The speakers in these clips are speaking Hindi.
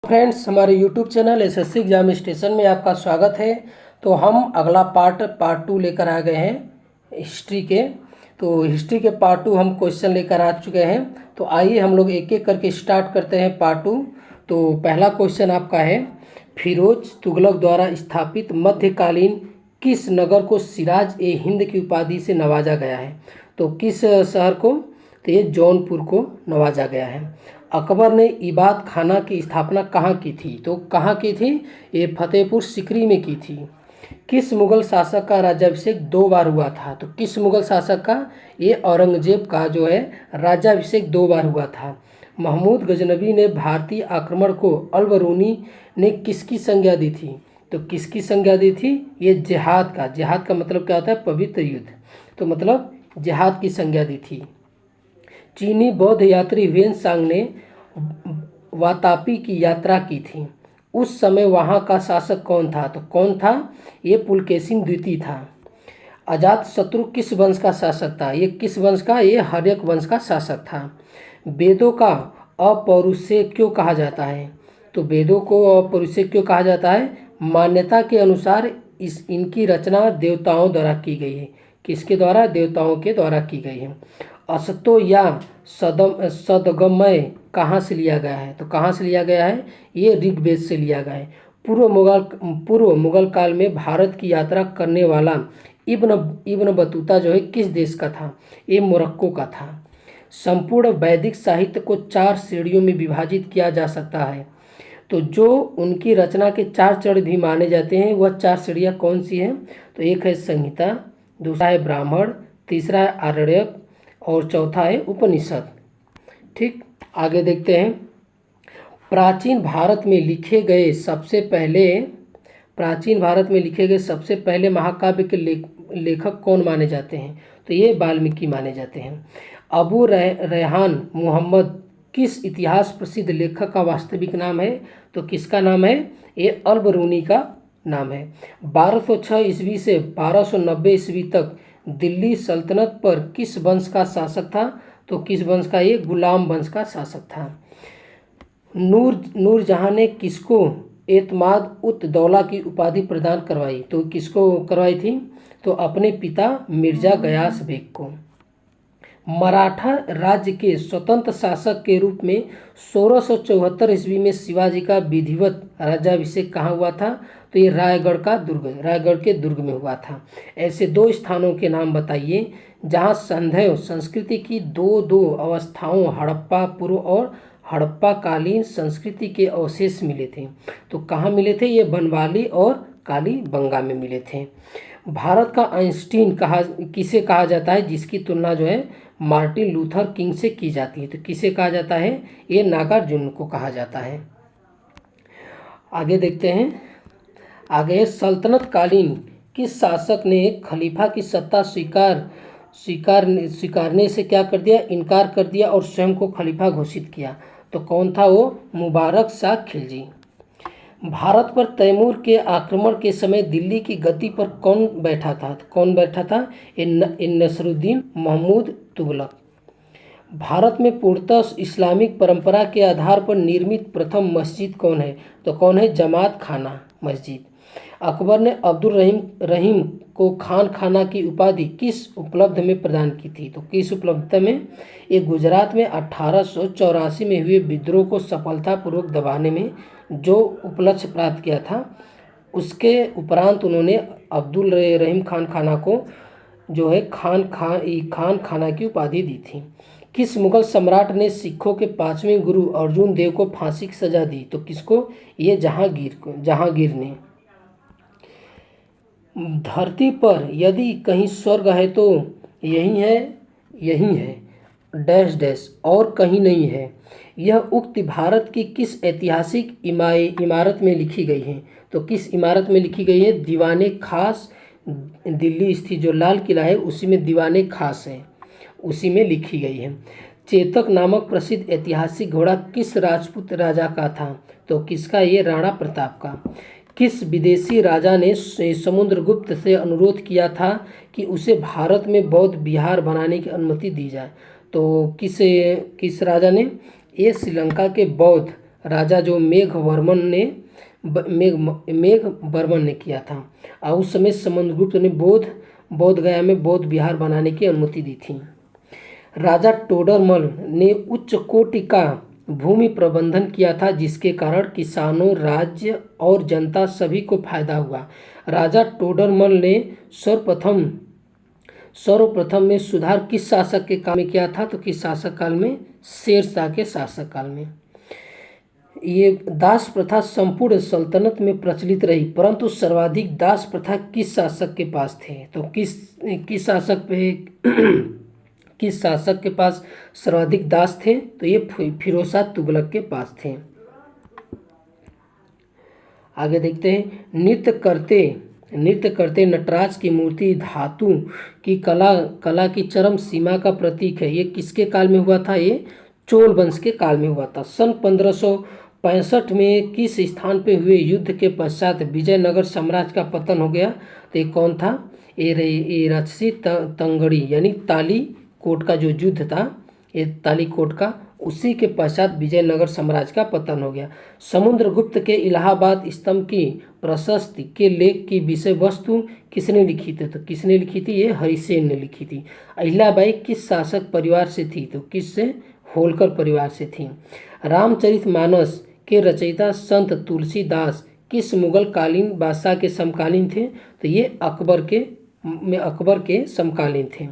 फ्रेंड्स, हमारे YouTube channel SSC exam station में आपका स्वागत है। तो हम अगला पार्ट 2 लेकर आ गए हैं हिस्ट्री के। तो हिस्ट्री के पार्ट 2 हम क्वेश्चन लेकर आ चुके हैं। तो आइए हम लोग एक एक करके स्टार्ट करते हैं पार्ट 2। तो पहला क्वेश्चन आपका है, फिरोज तुगलक द्वारा स्थापित मध्यकालीन किस नगर को सिराज ए हिंद की उपाधि से नवाजा गया है? तो किस शहर को? तो ये जौनपुर को नवाजा गया है। अकबर ने इबाद खाना की स्थापना कहाँ की थी? तो कहाँ की थी? ये फतेहपुर सिकरी में की थी। किस मुगल शासक का राज्याभिषेक 2 बार हुआ था? तो किस मुगल शासक का? ये औरंगजेब का जो है राज्याभिषेक 2 बार हुआ था। महमूद गजनबी ने भारतीय आक्रमण को अल-बरूनी ने किसकी संज्ञा दी थी? तो किसकी संज्ञा दी थी? ये जिहाद का। जिहाद का मतलब क्या होता है? पवित्र युद्ध। तो मतलब जिहाद की संज्ञा दी थी। चीनी बौद्ध यात्री वेनसांग ने वातापी की यात्रा की थी। उस समय वहाँ का शासक कौन था? तो कौन था? ये पुलकेशिन द्वितीय था। अजातशत्रु किस वंश का शासक था? ये किस वंश का? ये हर्यक वंश का शासक था। वेदों का अपौरुषेय क्यों कहा जाता है? तो वेदों को अपौरुषेय क्यों कहा जाता है? मान्यता के अनुसार इनकी रचना देवताओं द्वारा की गई है। किसके द्वारा? देवताओं के द्वारा की गई है। असतो या सदगमय कहाँ से लिया गया है? तो कहाँ से लिया गया है? ये ऋग्वेद से लिया गया है। पूर्व मुगल काल में भारत की यात्रा करने वाला इब्न बतूता जो है किस देश का था? ये मोरक्को का था। संपूर्ण वैदिक साहित्य को 4 श्रेणियों में विभाजित किया जा सकता है। तो जो उनकी रचना के 4 चरण भी माने जाते हैं, वह 4 श्रेणियाँ कौन सी हैं? तो एक है संहिता, दूसरा है ब्राह्मण, तीसरा है आरण्यक और चौथा है उपनिषद। ठीक, आगे देखते हैं। प्राचीन भारत में लिखे गए सबसे पहले महाकाव्य के लेखक कौन माने जाते हैं? तो ये वाल्मीकि माने जाते हैं। अबू रेहान मोहम्मद किस इतिहास प्रसिद्ध लेखक का वास्तविक नाम है? तो किसका नाम है? ये अल-बरूनी का नाम है। 1206 ईस्वी से 1290 ईस्वी तक दिल्ली सल्तनत पर किस वंश का शासक था? तो किस वंश का? ये गुलाम वंश का शासक था। नूरजहां ने किसको एतमाद उत दौला की उपाधि प्रदान करवाई? तो किसको करवाई थी? तो अपने पिता मिर्जा गयास बेग को। मराठा राज्य के स्वतंत्र शासक के रूप में 1674 ईस्वी में शिवाजी का विधिवत राज्याभिषेक कहाँ हुआ था? तो ये रायगढ़ के दुर्ग में हुआ था। ऐसे 2 स्थानों के नाम बताइए जहाँ संधैव संस्कृति की दो अवस्थाओं हड़प्पा पूर्व और हड़प्पा कालीन संस्कृति के अवशेष मिले थे। तो कहाँ मिले थे? ये बनवाली और कालीबंगा में मिले थे। भारत का आइंस्टीन किसे कहा जाता है, जिसकी तुलना जो है मार्टिन लूथर किंग से की जाती है? तो किसे कहा जाता है? ये नागार्जुन को कहा जाता है। आगे देखते हैं। आगे सल्तनत कालीन किस शासक ने खलीफा की सत्ता स्वीकारने से क्या कर दिया? इनकार कर दिया और स्वयं को खलीफा घोषित किया। तो कौन था वो? मुबारक शाह खिलजी। भारत पर तैमूर के आक्रमण के समय दिल्ली की गद्दी पर कौन बैठा था? तो कौन बैठा था? नसरुद्दीन महमूद तुगलक। भारत में पूर्णतः इस्लामिक परंपरा के आधार पर निर्मित प्रथम मस्जिद कौन है? तो कौन है? जमात खाना मस्जिद। अकबर ने अब्दुल रहीम को खान खाना की उपाधि किस उपलब्ध में प्रदान की थी? तो किस उपलब्ध में? ये गुजरात में 1884 में हुए विद्रोह को सफलतापूर्वक दबाने में जो उपलक्ष्य प्राप्त किया था, उसके उपरांत उन्होंने अब्दुल रहीम खान खाना को जो है खान खाना की उपाधि दी थी। किस मुगल सम्राट ने सिखों के 5वें गुरु अर्जुन देव को फांसी की सजा दी? तो किसको? ये जहांगीर ने। धरती पर यदि कहीं स्वर्ग है तो यही है डैश डैश और कहीं नहीं है। यह उक्ति भारत की किस ऐतिहासिक इमारत में लिखी गई है? तो किस इमारत में लिखी गई है? दीवाने खास, दिल्ली स्थित जो लाल किला है उसी में दीवाने खास है, उसी में लिखी गई है। चेतक नामक प्रसिद्ध ऐतिहासिक घोड़ा किस राजपूत राजा का था? तो किसका? ये राणा प्रताप का। किस विदेशी राजा ने समुद्रगुप्त से अनुरोध किया था कि उसे भारत में बौद्ध विहार बनाने की अनुमति दी जाए? तो किस राजा ने? ये श्रीलंका के बौद्ध राजा जो मेघवर्मन ने किया था। और उस समय समुद्रगुप्त ने बोध गया में बौद्ध विहार बनाने की अनुमति दी थी। राजा टोडरमल ने उच्च कोटि का भूमि प्रबंधन किया था, जिसके कारण किसानों, राज्य और जनता सभी को फायदा हुआ। राजा टोडरमल ने सर्वप्रथम में सुधार किस शासक के काल में किया था? तो किस शासक काल में? शेरशाह के शासक काल में। ये दास प्रथा संपूर्ण सल्तनत में प्रचलित रही, परंतु सर्वाधिक दास प्रथा किस शासक के पास थे? तो किस शासक के पास सर्वाधिक दास थे? तो ये फिरोजशाह तुगलक के पास थे। आगे देखते हैं। नृत्य करते नटराज की मूर्ति धातु की कला की चरम सीमा का प्रतीक है। ये किसके काल में हुआ था? ये चोल वंश के काल में हुआ था। सन 1565 में किस स्थान पे हुए युद्ध के पश्चात विजयनगर साम्राज्य का पतन हो गया? तो ये कौन था? ये राजसी तंगड़ी यानी तालीकोट का जो युद्ध था, ये तालीकोट का, उसी के पश्चात विजयनगर साम्राज्य का पतन हो गया। समुद्रगुप्त के इलाहाबाद स्तंभ की प्रशस्ति के लेख की विषय वस्तु किसने लिखी थी? तो किसने लिखी थी? ये हरिसेन ने लिखी थी। अहिल्याबाई किस शासक परिवार से थी? तो किससे? होलकर परिवार से थी। रामचरितमानस के रचयिता संत तुलसीदास किस मुगल कालीन बादशाह के समकालीन थे? तो ये अकबर के समकालीन थे।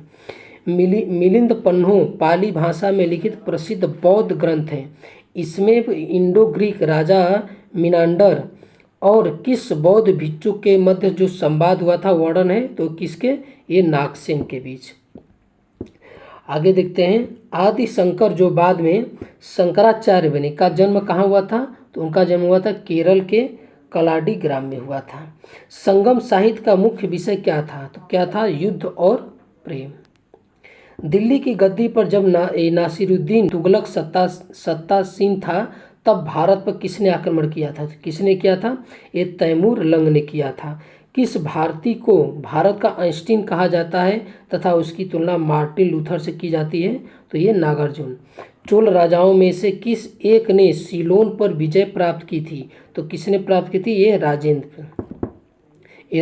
मिलिंद पन्हो पाली भाषा में लिखित प्रसिद्ध बौद्ध ग्रंथ है। इसमें इंडो ग्रीक राजा मिनांडर और किस बौद्ध भिक्षु के मध्य जो संवाद हुआ था वर्णन है? तो किसके? ये नागसेन के बीच। आगे देखते हैं। आदि शंकर जो बाद में शंकराचार्य बने, का जन्म कहाँ हुआ था? तो उनका जन्म हुआ था केरल के कलाडी ग्राम में हुआ था। संगम साहित्य का मुख्य विषय क्या था? तो क्या था? युद्ध और प्रेम। दिल्ली की गद्दी पर जब नासिरुद्दीन तुगलक सत्तासीन था, तब भारत पर किसने आक्रमण किया था? तो किसने किया था? ये तैमूर लंग ने किया था। किस भारतीय को भारत का आइंस्टीन कहा जाता है तथा उसकी तुलना मार्टिन लूथर से की जाती है? तो ये नागार्जुन। चोल राजाओं में से किस एक ने सीलोन पर विजय प्राप्त की थी? तो किसने प्राप्त की थी? ये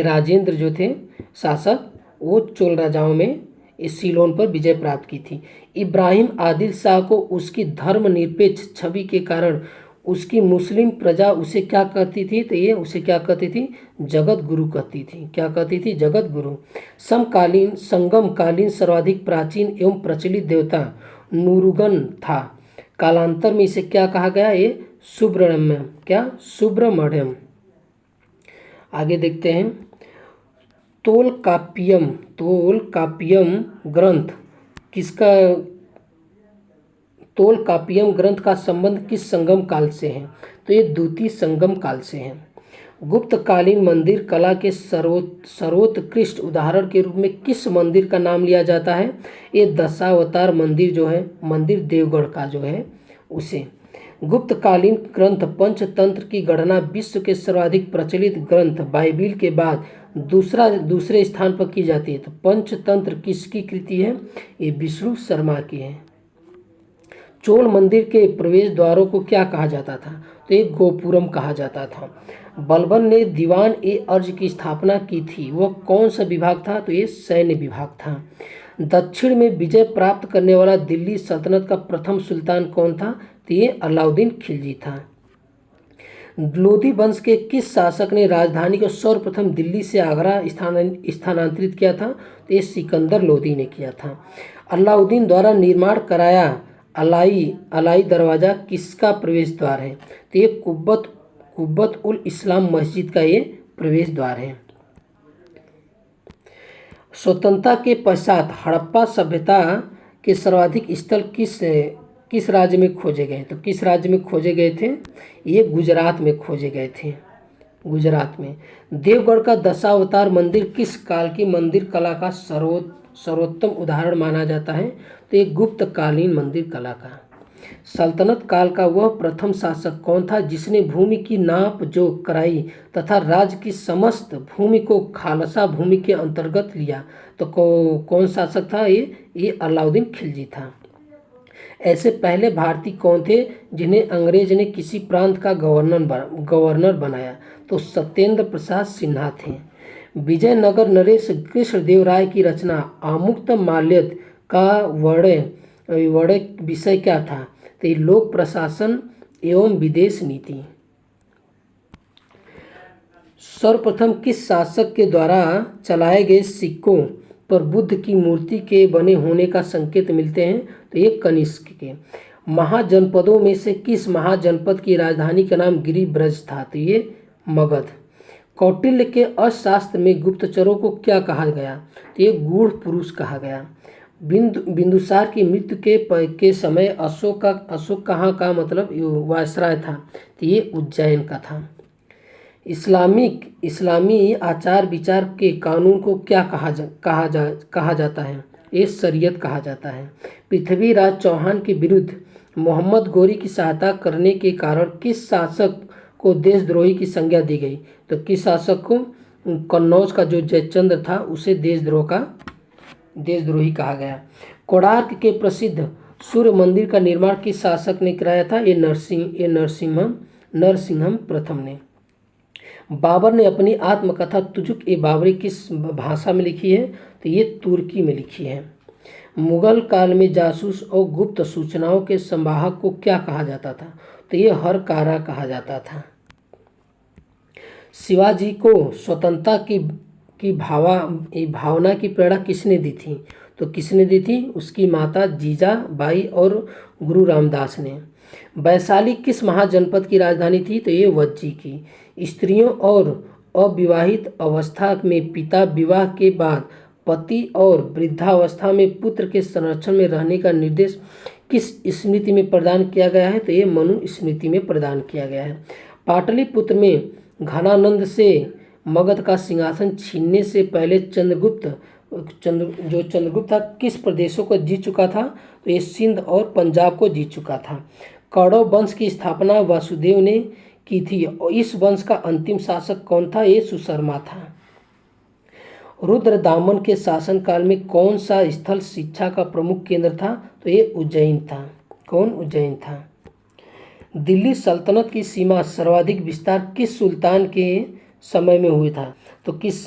राजेंद्र जो थे शासक, वो चोल राजाओं में इस सीलोन पर विजय प्राप्त की थी। इब्राहिम आदिल शाह को उसकी धर्मनिरपेक्ष छवि के कारण उसकी मुस्लिम प्रजा उसे क्या कहती थी? तो ये उसे क्या कहती थी? जगत गुरु कहती थी। क्या कहती थी? जगत गुरु। संगमकालीन सर्वाधिक प्राचीन एवं प्रचलित देवता नूरुगन था। कालांतर में इसे क्या कहा गया? ये सुब्रमण्यम। क्या? सुब्रमण्यम। आगे देखते हैं। तोलकाप्पियम ग्रंथ किसका? तोलकाप्पियम ग्रंथ का संबंध किस संगम काल से है? तो ये द्वितीय संगम काल से है। गुप्तकालीन मंदिर कला के सर्वोत्कृष्ट उदाहरण के रूप में किस मंदिर का नाम लिया जाता है? ये दशावतार मंदिर जो है, मंदिर देवगढ़ का जो है उसे। गुप्तकालीन ग्रंथ पंचतंत्र की गणना विश्व के सर्वाधिक प्रचलित ग्रंथ बाइबिल के बाद दूसरे स्थान पर की जाती है। तो पंचतंत्र किसकी कृति है? ये विष्णु शर्मा की है। चोल मंदिर के प्रवेश द्वारों को क्या कहा जाता था? तो एक गोपुरम कहा जाता था। बलबन ने दीवान-ए-अर्ज की स्थापना की थी, वह कौन सा विभाग था? तो ये सैन्य विभाग था। दक्षिण में विजय प्राप्त करने वाला दिल्ली सल्तनत का प्रथम सुल्तान कौन था? तो ये अलाउद्दीन खिलजी था। लोधी वंश के किस शासक ने राजधानी को सर्वप्रथम दिल्ली से आगरा स्थानांतरित किया था? तो ये सिकंदर लोधी ने किया था। अलाउद्दीन द्वारा निर्माण कराया अलाई दरवाज़ा किसका प्रवेश द्वार है? तो ये कुब्बत उल इस्लाम मस्जिद का ये प्रवेश द्वार है। स्वतंत्रता के पश्चात हड़प्पा सभ्यता के सर्वाधिक स्थल किस राज्य में खोजे गए? तो किस राज्य में खोजे गए थे? ये गुजरात में खोजे गए थे। गुजरात में। देवगढ़ का दशावतार मंदिर किस काल की मंदिर कला का सर्वोत्तम उदाहरण माना जाता है? तो एक गुप्तकालीन मंदिर कला का। सल्तनत काल का वह प्रथम शासक कौन था जिसने भूमि की नाप जोख कराई तथा राज्य की समस्त भूमि को खालसा भूमि के अंतर्गत लिया? तो कौन शासक था? ये अलाउद्दीन खिलजी था। ऐसे पहले भारतीय कौन थे जिन्हें अंग्रेज ने किसी प्रांत का गवर्नर बनाया? तो सत्येंद्र प्रसाद सिन्हा थे। विजयनगर नरेश कृष्णदेव राय की रचना आमुक्त माल्यद का वर्णय विषय क्या था? तो ये लोक प्रशासन एवं विदेश नीति। सर्वप्रथम किस शासक के द्वारा चलाए गए सिक्कों पर बुद्ध की मूर्ति के बने होने का संकेत मिलते हैं? तो ये कनिष्क के। महाजनपदों में से किस महाजनपद की राजधानी का नाम गिरिब्रज था? तो ये मगध। कौटिल्य के अर्थशास्त्र में गुप्तचरों को क्या कहा गया? तो ये गूढ़ पुरुष कहा गया। बिंदुसार की मृत्यु के समय अशोक कहाँ का मतलब वायसराय था? तो ये उज्जैन का था। इस्लामी आचार विचार के कानून को क्या कहा जाता है? ये शरीयत कहा जाता है। पृथ्वीराज चौहान के विरुद्ध मोहम्मद गोरी की सहायता करने के कारण किस शासक को देशद्रोही की संज्ञा दी गई? तो किस शासक को? कन्नौज का जो जयचंद्र था उसे देशद्रोही कहा गया। कोणार्क के प्रसिद्ध सूर्य मंदिर का निर्माण किस शासक ने कराया था? ये नरसिंहम प्रथम ने। बाबर ने अपनी आत्मकथा तुजुक ए बाबरी किस भाषा में लिखी है? तो ये तुर्की में लिखी है। मुगल काल में जासूस और गुप्त सूचनाओं के संवाहक को क्या कहा जाता था? तो ये हरकारा कहा जाता था। शिवाजी को स्वतंत्रता की भावना की प्रेरणा किसने दी थी? तो किसने दी थी? उसकी माता जीजाबाई और गुरु रामदास ने। वैशाली किस महाजनपद की राजधानी थी? तो ये वज्जी की। स्त्रियों और अविवाहित अवस्था में पिता, विवाह के बाद पति और वृद्धावस्था में पुत्र के संरक्षण में रहने का निर्देश किस स्मृति में प्रदान किया गया है? तो ये मनु स्मृति में प्रदान किया गया है। पाटलिपुत्र में घनानंद से मगध का सिंहासन छीनने से पहले चंद्रगुप्त था किस प्रदेशों को जीत चुका था? तो ये सिंध और पंजाब को जीत चुका था। कौरव वंश की स्थापना वासुदेव ने की थी और इस वंश का अंतिम शासक कौन था? ये सुशर्मा था। रुद्रदामन के शासनकाल में कौन सा स्थल शिक्षा का प्रमुख केंद्र था? तो ये उज्जैन था। कौन? उज्जैन था। दिल्ली सल्तनत की सीमा सर्वाधिक विस्तार किस सुल्तान के समय में हुआ था? तो किस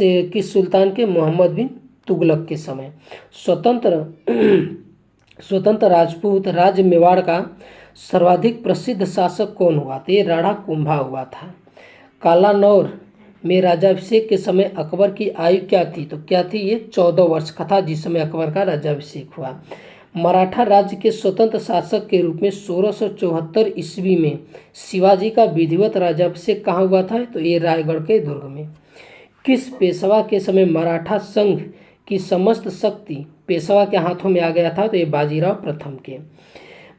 सुल्तान के? मोहम्मद बिन तुगलक के समय। स्वतंत्र राजपूत राज्य मेवाड़ का सर्वाधिक प्रसिद्ध शासक कौन हुआ? तो ये राणा कुंभा हुआ था। कालानौर में राज्याभिषेक के समय अकबर की आयु क्या थी? तो क्या थी? ये 14 वर्ष का था जिस समय अकबर का राज्याभिषेक हुआ। मराठा राज्य के स्वतंत्र शासक के रूप में 1674 ईस्वी में शिवाजी का विधिवत राज्याभिषेक कहाँ हुआ था? तो ये रायगढ़ के दुर्ग में। किस पेशवा के समय मराठा संघ की समस्त शक्ति पेशवा के हाथों में आ गया था? तो ये बाजीराव प्रथम के।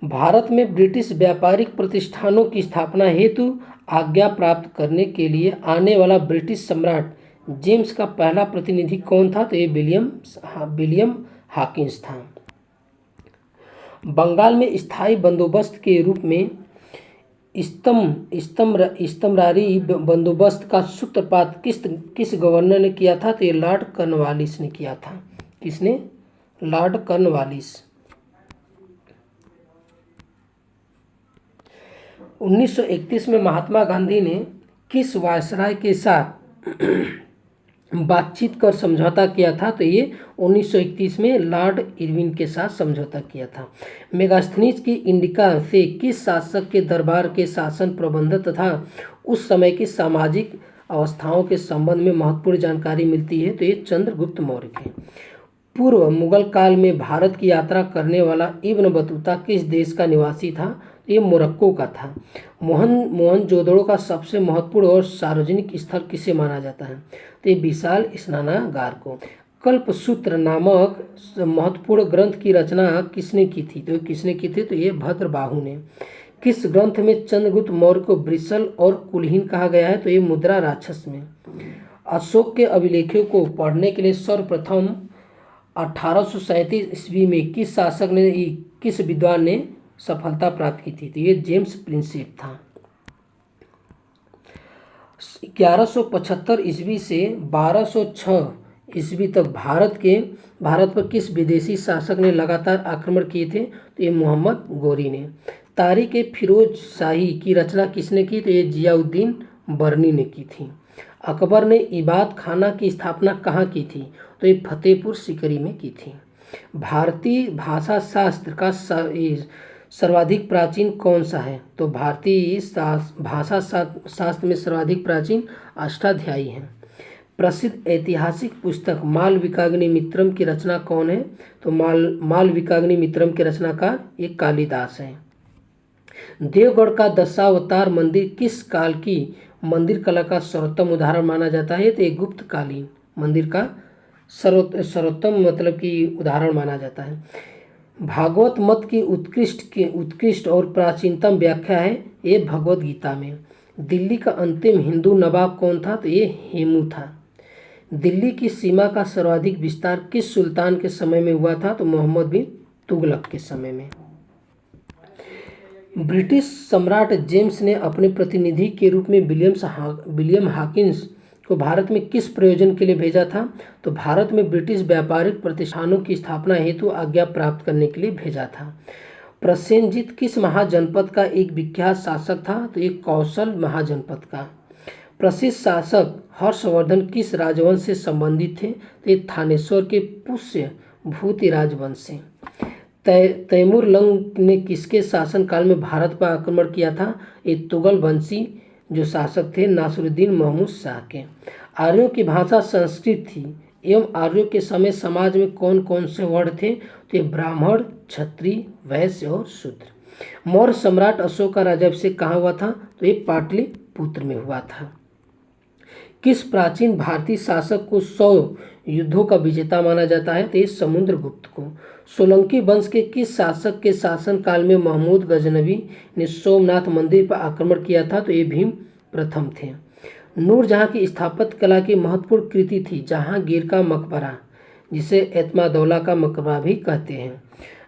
भारत में ब्रिटिश व्यापारिक प्रतिष्ठानों की स्थापना हेतु आज्ञा प्राप्त करने के लिए आने वाला ब्रिटिश सम्राट जेम्स का पहला प्रतिनिधि कौन था? तो ये विलियम हॉकिंस था। बंगाल में स्थायी बंदोबस्त के रूप में इस्तमरारी बंदोबस्त का सूत्रपात किस गवर्नर ने किया था? तो ये लॉर्ड कॉर्नवालिस ने किया था। किसने? Lord Cornwallis. 1931 में महात्मा गांधी ने किस वायसराय के साथ बातचीत कर समझौता किया था? तो ये 1931 में लॉर्ड इरविन के साथ समझौता किया था। मेगास्थनीज की इंडिका से किस शासक के दरबार के शासन प्रबंध तथा उस समय की सामाजिक अवस्थाओं के संबंध में महत्वपूर्ण जानकारी मिलती है? तो ये चंद्रगुप्त मौर्य के। पूर्व मुगल काल में भारत की यात्रा करने वाला इब्न बतूता किस देश का निवासी था? ये मोरक्को का था। मोहनजोदड़ो का सबसे महत्वपूर्ण और सार्वजनिक स्थल किसे माना जाता है? तो ये विशाल स्नानागार को। कल्पसूत्र नामक महत्वपूर्ण ग्रंथ की रचना किसने की थी? तो किसने की थी? तो ये भद्रबाहु ने। किस ग्रंथ में चंद्रगुप्त मौर्य को वृषल और कुलहीन कहा गया है? तो ये मुद्रा राक्षस में। अशोक के अभिलेखों को पढ़ने के लिए सर्वप्रथम 1837 ईस्वी में किस शासक ने, किस विद्वान ने सफलता प्राप्त की थी? तो ये जेम्स प्रिंसेप था। 1175 ईस्वी से 1206 ईस्वी तक भारत पर किस विदेशी शासक ने लगातार आक्रमण किए थे? तो ये मोहम्मद गोरी ने। तारीख ए फिरोज शाही की रचना किसने की? तो ये जियाउद्दीन बरनी ने की थी। अकबर ने इबादत खाना की स्थापना कहाँ की थी? तो ये फतेहपुर सीकरी में की थी। भारतीय भाषा शास्त्र का सर्वाधिक प्राचीन कौन सा है? तो भारतीय भाषा शास्त्र में सर्वाधिक प्राचीन अष्टाध्यायी है। प्रसिद्ध ऐतिहासिक पुस्तक मालविकाग्निमित्रम की रचना कौन है? तो मालविकाग्निमित्रम के रचनाकार ये कालिदास है। देवगढ़ का दशावतार मंदिर किस काल की मंदिर कला का सर्वोत्तम उदाहरण माना जाता है? तो ये गुप्तकालीन मंदिर का सर्वोत्तम मतलब कि उदाहरण माना जाता है। भागवत मत की उत्कृष्ट और प्राचीनतम व्याख्या है ये भगवत गीता में। दिल्ली का अंतिम हिंदू नवाब कौन था? तो ये हेमू था। दिल्ली की सीमा का सर्वाधिक विस्तार किस सुल्तान के समय में हुआ था? तो मोहम्मद बिन तुगलक के समय में। ब्रिटिश सम्राट जेम्स ने अपने प्रतिनिधि के रूप में विलियम हॉकिंस को भारत में किस प्रयोजन के लिए भेजा था? तो भारत में ब्रिटिश व्यापारिक प्रतिष्ठानों की स्थापना हेतु आज्ञा प्राप्त करने के लिए भेजा था। प्रसेनजीत किस महाजनपद का एक विख्यात शासक था? तो एक कौशल महाजनपद का। प्रसिद्ध शासक हर्षवर्धन किस राजवंश से संबंधित थे? तो ये थानेश्वर के पुष्य भूति राजवंश से। तैमूर लंग ने किसके शासनकाल में भारत पर आक्रमण किया था? ये तुगल वंशी जो शासक थे नासिरुद्दीन महमूद शाह के। आर्यों की भाषा संस्कृत थी एवं आर्यों के समय समाज में कौन कौन से वर्ण थे? तो ये ब्राह्मण, क्षत्रिय, वैश्य और शूद्र। मौर्य सम्राट अशोक का राज्याभिषेक कहाँ हुआ था? तो ये पाटलिपुत्र में हुआ था। किस प्राचीन भारतीय शासक को 100 युद्धों का विजेता माना जाता है? तो ये समुद्रगुप्त को। सोलंकी वंश के किस शासक के शासनकाल में महमूद गजनवी ने सोमनाथ मंदिर पर आक्रमण किया था? तो ये भीम प्रथम थे। नूरजहां की स्थापत्य कला की महत्वपूर्ण कृति थी जहांगीर का मकबरा, जिसे एतमादौला का मकबरा भी कहते हैं।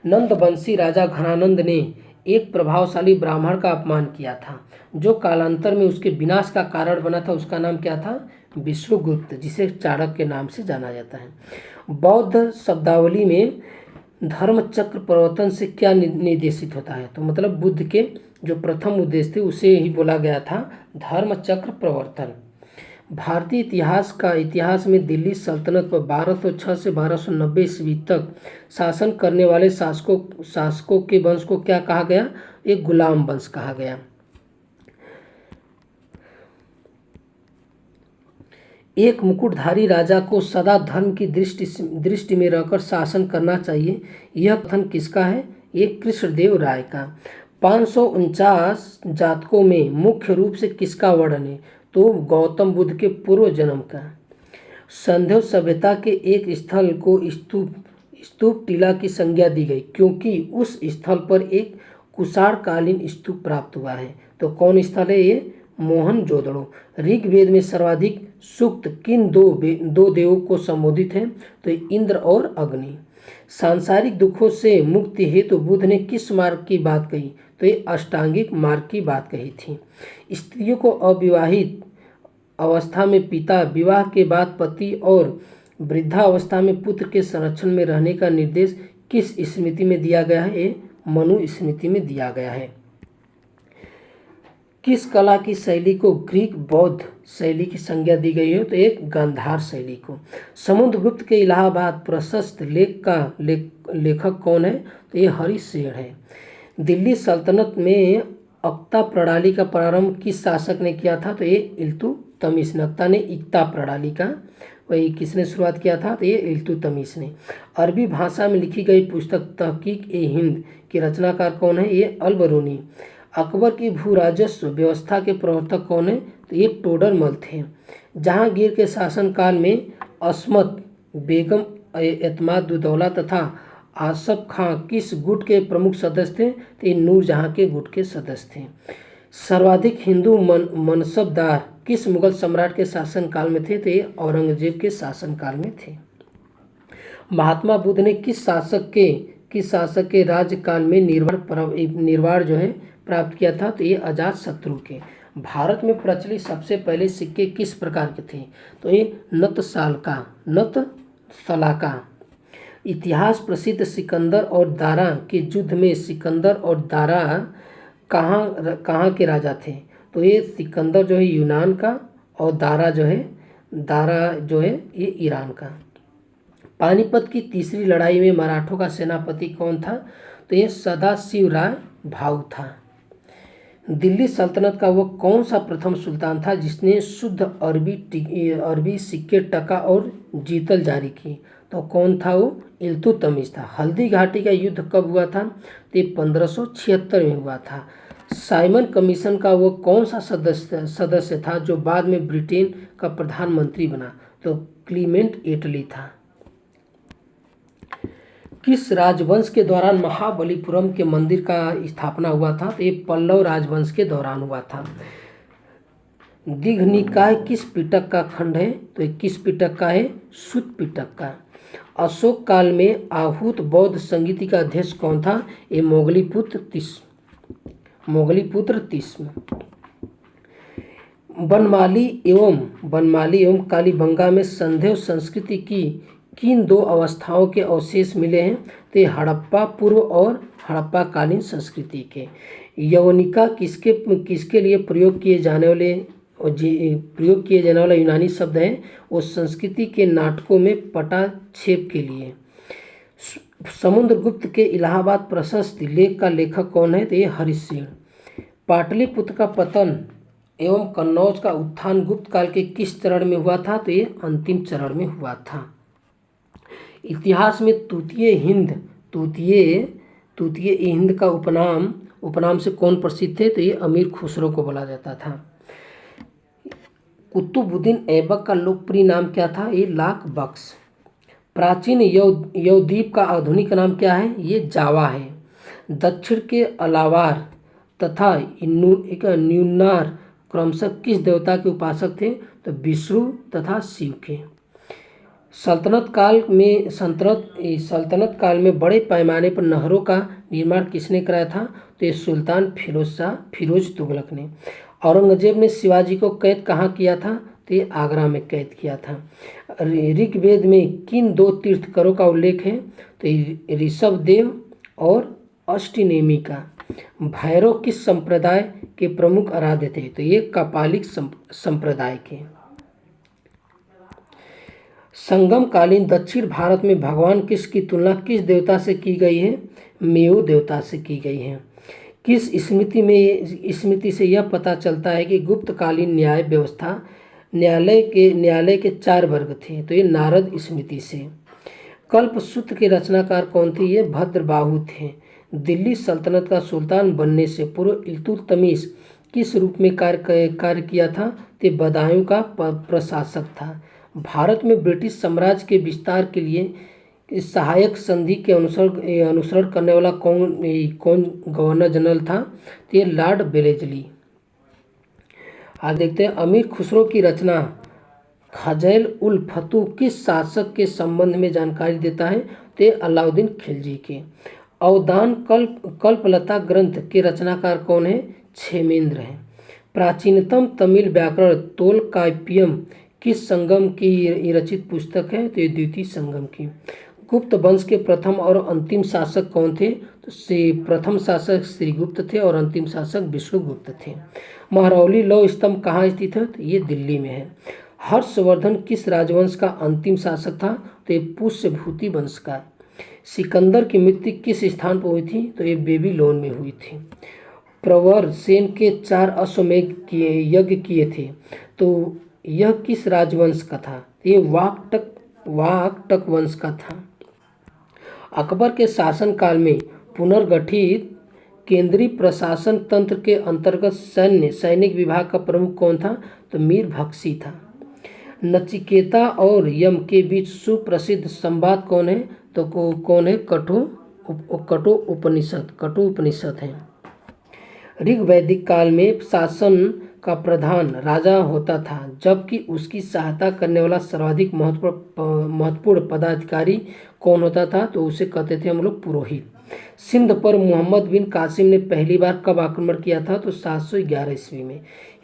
नंदवंशी राजा घनानंद ने एक प्रभावशाली ब्राह्मण का अपमान किया था जो कालांतर में उसके विनाश का कारण बना था। उसका नाम क्या था? विष्णुगुप्त, जिसे चाणक्य के नाम से जाना जाता है। बौद्ध शब्दावली में धर्मचक्र प्रवर्तन से क्या निर्देशित होता है? तो मतलब बुद्ध के जो प्रथम उद्देश्य थे उसे ही बोला गया था धर्मचक्र प्रवर्तन। भारतीय इतिहास में दिल्ली सल्तनत पर 1206 से 1290 ईस्वी तक शासन करने वाले शासकों के वंश को क्या कहा गया? एक गुलाम वंश कहा गया। एक मुकुटधारी राजा को सदा धर्म की दृष्टि में रहकर शासन करना चाहिए, यह कथन किसका है? ये कृष्णदेव राय का। 549 जातकों में मुख्य रूप से किसका वर्णन है? तो गौतम बुद्ध के पूर्व जन्म का। संध्यो सभ्यता के एक स्थल को स्तूप टीला की संज्ञा दी गई क्योंकि उस स्थल पर एक कुषाणकालीन स्तूप प्राप्त हुआ है। तो कौन स्थल है ये? मोहनजोदड़ो। ऋग्वेद में सर्वाधिक सूक्त किन दो देवों को संबोधित है? तो इंद्र और अग्नि। सांसारिक दुखों से मुक्ति हेतु बुद्ध ने किस मार्ग की बात कही? तो ये अष्टांगिक मार्ग की बात कही थी। स्त्रियों को अविवाहित अवस्था में पिता, विवाह के बाद पति और वृद्धावस्था में पुत्र के संरक्षण में रहने का निर्देश किस स्मृति में दिया गया है? ये मनु स्मृति में दिया गया है। किस कला की शैली को ग्रीक बौद्ध शैली की संज्ञा दी गई है? तो एक गांधार शैली को। समुद्रगुप्त के इलाहाबाद प्रशस्त लेख का लेखक कौन है? तो ये हरिशेर है। दिल्ली सल्तनत में अक्ता प्रणाली का प्रारंभ किस शासक ने किया था? तो ये इल्तुतमिश ने। अक्ता ने इक्ता प्रणाली का वही किसने शुरुआत किया था? तो ये इल्तुतमिश ने। अरबी भाषा में लिखी गई पुस्तक तहकीक ए हिंद के रचनाकार कौन है? ये अल-बरूनी। अकबर की भू राजस्व व्यवस्था के प्रवर्तक कौन है? तो ये टोडरमल थे। जहांगीर के शासनकाल में अस्मत बेगम, एतमादुद्दौला तथा आसफ खां किस गुट के प्रमुख सदस्य थे? तो ये नूरजहां के गुट के सदस्य थे। सर्वाधिक हिंदू मनसबदार किस मुगल सम्राट के शासनकाल में थे? तो ये औरंगजेब के शासनकाल में थे। महात्मा बुद्ध ने किस शासक के राज्यकाल में निर्वाण जो है प्राप्त किया था? तो ये अजात शत्रु के। भारत में प्रचलित सबसे पहले सिक्के किस प्रकार के थे? तो ये नतशलाका। इतिहास प्रसिद्ध सिकंदर और दारा के युद्ध में सिकंदर और दारा कहाँ के राजा थे? तो ये सिकंदर जो है यूनान का और दारा जो है ये ईरान का। पानीपत की तीसरी लड़ाई में मराठों का सेनापति कौन था? तो ये सदाशिवराव भाऊ था। दिल्ली सल्तनत का वो कौन सा प्रथम सुल्तान था जिसने शुद्ध अरबी सिक्के, टका और जीतल जारी की? तो कौन था वो? इल्तुतमिश था। हल्दी घाटी का युद्ध कब हुआ था? तो ये 1576 में हुआ था। साइमन कमीशन का वो कौन सा सदस्य था जो बाद में ब्रिटेन का प्रधानमंत्री बना? तो क्लीमेंट एटली था। किस राजवंश के दौरान महाबलीपुरम के मंदिर का स्थापना हुआ था? तो ये पल्लव राजवंश के दौरान हुआ था। दीघ निकाय किस पिटक का खंड है? तो ये किस पिटक का है? सुत पिटक का। अशोक काल में आहूत बौद्ध संगीति का अध्यक्ष कौन था? ये मोगलीपुत्र तिस्म। बनमाली एवं कालीबंगा में संदेव संस्कृति की किन दो अवस्थाओं के अवशेष मिले हैं? तो ये हड़प्पा पूर्व और हड़प्पा कालीन संस्कृति के। यवनिका किसके लिए प्रयोग किए जाने वाला यूनानी शब्द है? वो संस्कृति के नाटकों में पटाक्षेप के लिए। समुद्रगुप्त के इलाहाबाद प्रशस्ति लेख का लेखक कौन है? तो ये हरिसेन। पाटलिपुत्र का पतन एवं कन्नौज का उत्थान गुप्त काल के किस चरण में हुआ था? तो ये अंतिम चरण में हुआ था। इतिहास में तूतीय हिंद का उपनाम से कौन प्रसिद्ध थे? तो ये अमीर खुसरो को बोला जाता था। कुतुबुद्दीन ऐबक का लोकप्रिय नाम क्या था? ये लाख बख्श। प्राचीन यवद्वीप का आधुनिक नाम क्या है? ये जावा है। दक्षिण के अलावार तथा न्यूनार क्रमशः किस देवता के उपासक थे? तो विष्णु तथा शिव के। सल्तनत काल में बड़े पैमाने पर नहरों का निर्माण किसने कराया था? तो ये सुल्तान फिरोज तुगलक ने। औरंगजेब ने शिवाजी को कैद कहाँ किया था? तो ये आगरा में कैद किया था। ऋग्वेद में किन दो तीर्थंकरों का उल्लेख है? तो ऋषभदेव और अष्टनेमी का। भैरव किस संप्रदाय के प्रमुख आराध्य थे? तो ये कपालिक संप्रदाय के। संगम कालीन दक्षिण भारत में भगवान किस की तुलना किस देवता से की गई है? मेरु देवता से की गई है। किस स्मृति से यह पता चलता है कि गुप्तकालीन न्यायालय के 4 वर्ग थे? तो ये नारद स्मृति से। कल्पसूत्र के रचनाकार कौन थे? ये भद्रबाहु थे। दिल्ली सल्तनत का सुल्तान बनने से पूर्व इल्तुतमिश किस रूप में कार्य किया था? तो बदायूं का प्रशासक था। भारत में ब्रिटिश साम्राज्य के विस्तार के लिए सहायक संधि के अनुसरण करने वाला कौन गवर्नर जनरल था? तो ये लॉर्ड वेलेस्ली। आज देखते हैं अमीर खुसरो की रचना खजैल उल फतू किस शासक के संबंध में जानकारी देता है? तो अलाउद्दीन खिलजी के। अवदान कल्पलता ग्रंथ के रचनाकार कौन है? क्षेमेंद्र हैं। प्राचीनतम तमिल व्याकरण तोलकाप्पियम किस संगम की रचित पुस्तक है? तो ये द्वितीय संगम की। गुप्त वंश के प्रथम और अंतिम शासक कौन थे? तो प्रथम शासक श्रीगुप्त थे और अंतिम शासक विष्णुगुप्त थे। महरौली लौह स्तंभ कहाँ स्थित है? तो ये दिल्ली में है। हर्षवर्धन किस राजवंश का अंतिम शासक था? तो ये पुष्यभूति वंश का। सिकंदर की मृत्यु किस स्थान पर हुई थी? तो ये बेबीलोन में हुई थी। प्रवर सेन के 4 अश्वमेध यज्ञ किए थे, तो यह किस राजवंश का था? ये वाकटक वंश का था। अकबर के शासनकाल में पुनर्गठित केंद्रीय प्रशासन तंत्र के अंतर्गत सैनिक विभाग का प्रमुख कौन था? तो मीर बख्शी था। नचिकेता और यम के बीच सुप्रसिद्ध संवाद कौन है? तो कौन है? कठो उपनिषद है। ऋग्वैदिक काल में शासन का प्रधान राजा होता था, जबकि उसकी सहायता करने वाला सर्वाधिक महत्वपूर्ण पदाधिकारी कौन होता था? तो उसे कहते थे हम लोग पुरोहित। सिंध पर मोहम्मद बिन कासिम ने पहली बार कब आक्रमण किया था? तो 711 ईस्वी में।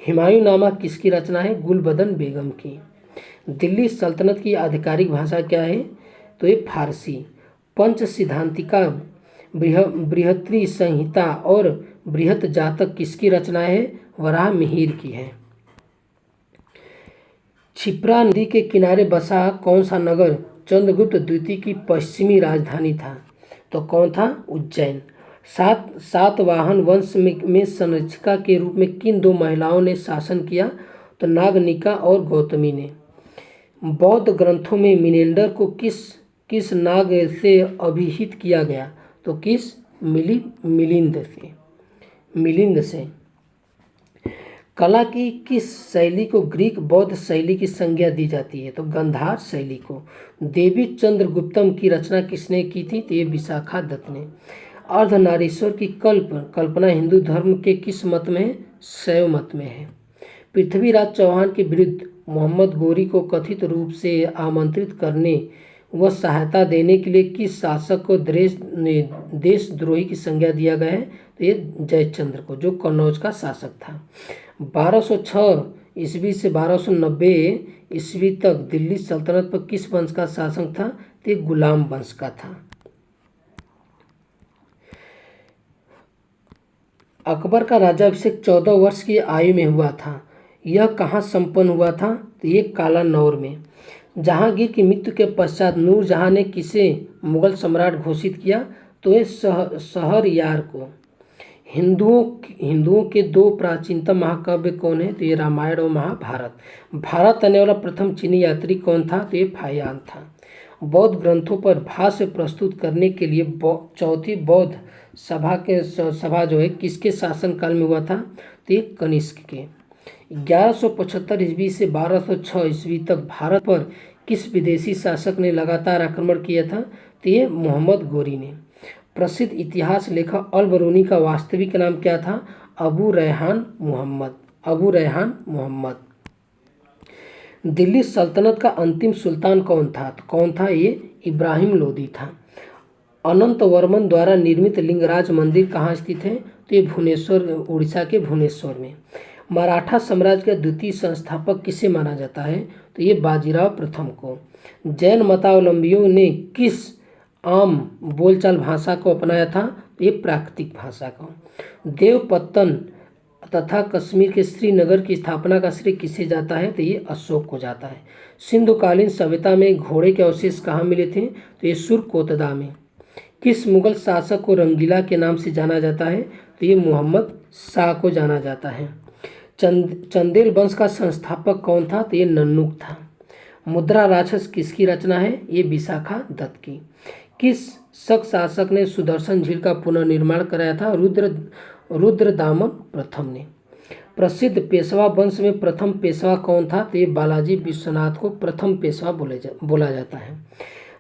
हुमायूंनामा किसकी रचना है? गुलबदन बेगम की। दिल्ली सल्तनत की आधिकारिक भाषा क्या है? तो ये फारसी। पंच सिद्धांतिका, बृहत्त्री संहिता और बृहत जातक किसकी रचना है? वराह मिहिर की है। क्षिप्रा नदी के किनारे बसा कौन सा नगर चंद्रगुप्त द्वितीय की पश्चिमी राजधानी था? तो कौन था? उज्जैन। सातवाहन वंश में संरक्षिका के रूप में किन दो महिलाओं ने शासन किया? तो नागनिका और गौतमी ने। बौद्ध ग्रंथों में मिनेंडर को किस नाग से अभिहित किया गया? तो किस? मिलिंद से। कला की किस शैली को ग्रीक बौद्ध शैली की संज्ञा दी जाती है? तो गंधार शैली को। देवी चंद्रगुप्तम की रचना किसने की थी? तो ये विशाखा दत्त ने। अर्धनारीश्वर की कल्पना हिंदू धर्म के किस मत में है? शैव मत में है। पृथ्वीराज चौहान के विरुद्ध मोहम्मद गोरी को कथित रूप से आमंत्रित करने व सहायता देने के लिए किस शासक को देशद्रोही की संज्ञा दिया गया है? तो ये जयचंद्र को, जो कन्नौज का शासक था। 1206 ईस्वी से 1290 ईस्वी तक दिल्ली सल्तनत पर किस वंश का शासन था? तो ये गुलाम वंश का था। अकबर का राज्याभिषेक 14 वर्ष की आयु में हुआ था। यह कहाँ संपन्न हुआ था? तो ये कालानौर में। जहांगीर की मृत्यु के पश्चात नूरजहां ने किसे मुगल सम्राट घोषित किया? तो ये शहरयार को। हिंदुओं के दो प्राचीनतम महाकाव्य कौन है? तो ये रामायण और महाभारत। भारत आने वाला प्रथम चीनी यात्री कौन था? तो ये फाहियान था। बौद्ध ग्रंथों पर भाष्य प्रस्तुत करने के लिए चौथी बौद्ध सभा जो है किसके शासनकाल में हुआ था? तो ये कनिष्क के। 1175 ईस्वी से 1206 ईस्वी तक भारत पर किस विदेशी शासक ने लगातार आक्रमण किया था? तो ये मोहम्मद गोरी ने। प्रसिद्ध इतिहास लेखक अल बरूनी का वास्तविक नाम क्या था? अबू रेहान मोहम्मद। दिल्ली सल्तनत का अंतिम सुल्तान कौन था? तो कौन था? ये इब्राहिम लोदी था। अनंत वर्मन द्वारा निर्मित लिंगराज मंदिर कहाँ स्थित है? तो ये भुवनेश्वर, उड़ीसा के भुवनेश्वर में। मराठा साम्राज्य का द्वितीय संस्थापक किसे माना जाता है? तो ये बाजीराव प्रथम को। जैन मतावलंबियों ने किस आम बोलचाल भाषा को अपनाया था? तो ये प्राकृतिक भाषा को। देवपत्तन तथा कश्मीर के श्रीनगर की स्थापना का श्रेय किसे जाता है? तो ये अशोक को जाता है। सिंधुकालीन सभ्यता में घोड़े के अवशेष कहाँ मिले थे? तो ये सुरकोतदा में। किस मुगल शासक को रंगीला के नाम से जाना जाता है? तो ये मोहम्मद शाह को जाना जाता है। चंदेल वंश का संस्थापक कौन था? तो ये नन्नुक था। मुद्रा राक्षस किसकी रचना है? ये विशाखा दत्त की। किस शक शासक ने सुदर्शन झील का पुनर्निर्माण कराया था? रुद्रदामन प्रथम ने। प्रसिद्ध पेशवा वंश में प्रथम पेशवा कौन था? तो ये बालाजी विश्वनाथ को प्रथम पेशवा बोला जाता है।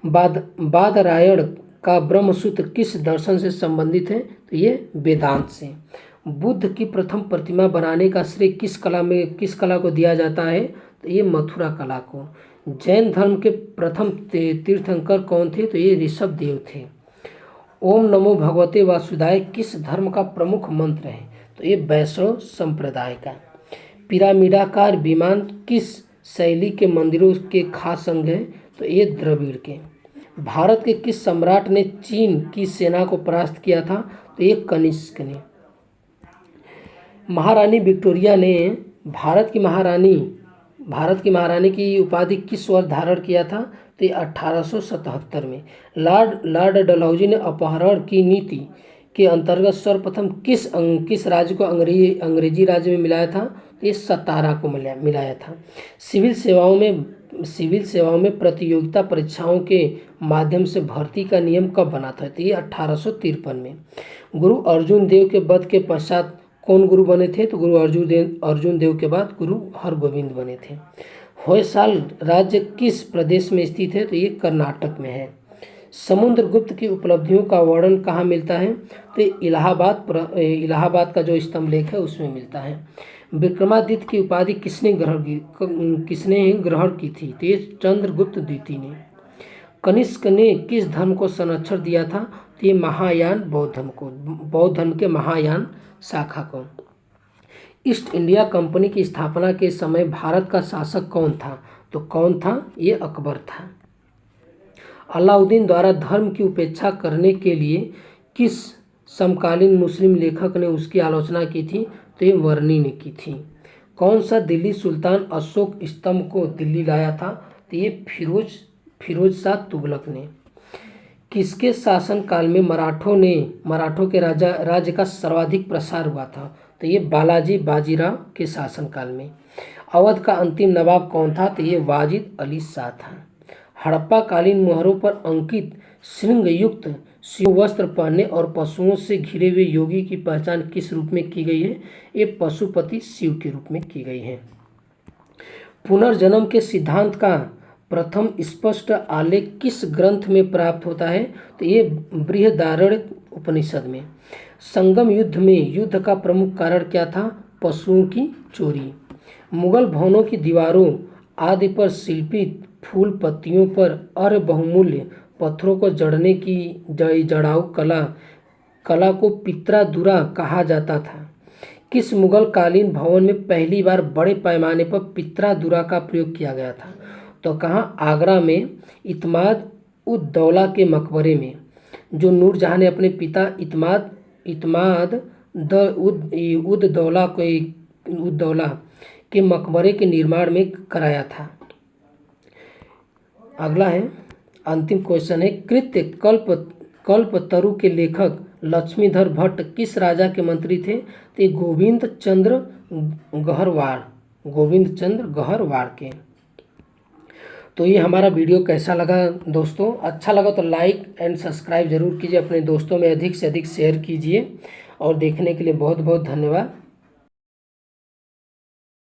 बादरायण का ब्रह्मसूत्र किस दर्शन से संबंधित है? तो ये वेदांत से। बुद्ध की प्रथम प्रतिमा बनाने का श्रेय किस कला को दिया जाता है? तो ये मथुरा कला को। जैन धर्म के प्रथम तीर्थंकर कौन थे? तो ये ऋषभ देव थे। ओम नमो भगवते वासुदेवाय किस धर्म का प्रमुख मंत्र है? तो ये वैष्णव संप्रदाय का। पिरामिडाकार विमान किस शैली के मंदिरों के खास अंग है? तो ये द्रविड़ के। भारत के किस सम्राट ने चीन की सेना को परास्त किया था? तो ये कनिष्क ने। महारानी विक्टोरिया ने भारत की महारानी की उपाधि किस वर्ष धारण किया था? तो ये 1877 में। लॉर्ड डलहौजी ने अपहरण की नीति के अंतर्गत सर्वप्रथम किस राज्य को अंग्रेजी राज्य में मिलाया था? तो ये सतारा को मिलाया था। सिविल सेवाओं में प्रतियोगिता परीक्षाओं के माध्यम से भर्ती का नियम कब बना था? तो ये 1853 में। गुरु अर्जुन देव के वध के पश्चात कौन गुरु बने थे? तो गुरु अर्जुन देव के बाद गुरु हरगोविंद बने थे। होयसाल राज्य किस प्रदेश में स्थित है? तो ये कर्नाटक में है। समुद्रगुप्त की उपलब्धियों का वर्णन कहाँ मिलता है? तो इलाहाबाद का जो स्तंभ लेख है उसमें मिलता है। विक्रमादित्य की उपाधि किसने ग्रहण की थी? तो ये चंद्रगुप्त द्वितीय ने। कनिष्क ने किस धर्म को संरक्षण दिया था? तो ये महायान बौद्ध धर्म के महायान शाखा को। ईस्ट इंडिया कंपनी की स्थापना के समय भारत का शासक कौन था? तो कौन था? ये अकबर था। अलाउद्दीन द्वारा धर्म की उपेक्षा करने के लिए किस समकालीन मुस्लिम लेखक ने उसकी आलोचना की थी? तो ये वर्नी ने की थी। कौन सा दिल्ली सुल्तान अशोक स्तंभ को दिल्ली लाया था? तो ये फिरोज शाह तुगलक ने। किसके शासनकाल में मराठों के राज्य का सर्वाधिक प्रसार हुआ था? तो ये बालाजी बाजीराव के शासनकाल में। अवध का अंतिम नवाब कौन था? तो ये वाजिद अली शाह था। हड़प्पा कालीन मोहरों पर अंकित श्रृंग युक्त शिव वस्त्र पहनने और पशुओं से घिरे हुए योगी की पहचान किस रूप में की गई है? ये पशुपति शिव के रूप में की गई है। पुनर्जन्म के सिद्धांत का प्रथम स्पष्ट आलेख किस ग्रंथ में प्राप्त होता है? तो ये बृहदारण्यक उपनिषद में। संगम युद्ध में युद्ध का प्रमुख कारण क्या था? पशुओं की चोरी। मुगल भवनों की दीवारों आदि पर शिल्पित फूल पत्तियों पर अर्ध बहुमूल्य पत्थरों को जड़ने की जड़ाऊ कला को पित्रादुरा कहा जाता था। किस मुगल कालीन भवन में पहली बार बड़े पैमाने पर पित्रादुरा का प्रयोग किया गया था? तो कहाँ? आगरा में इत्माद उद दौला के मकबरे में, जो नूरजहां ने अपने पिता इत्माद उद दौला के मकबरे के निर्माण में कराया था। अगला है, अंतिम क्वेश्चन है, कृत्य कल्पतरु के लेखक लक्ष्मीधर भट्ट किस राजा के मंत्री थे? तो ये गोविंद चंद्र गहरवाड़ के। तो ये हमारा वीडियो कैसा लगा दोस्तों? अच्छा लगा तो लाइक एंड सब्सक्राइब जरूर कीजिए, अपने दोस्तों में अधिक से अधिक शेयर कीजिए, और देखने के लिए बहुत बहुत धन्यवाद।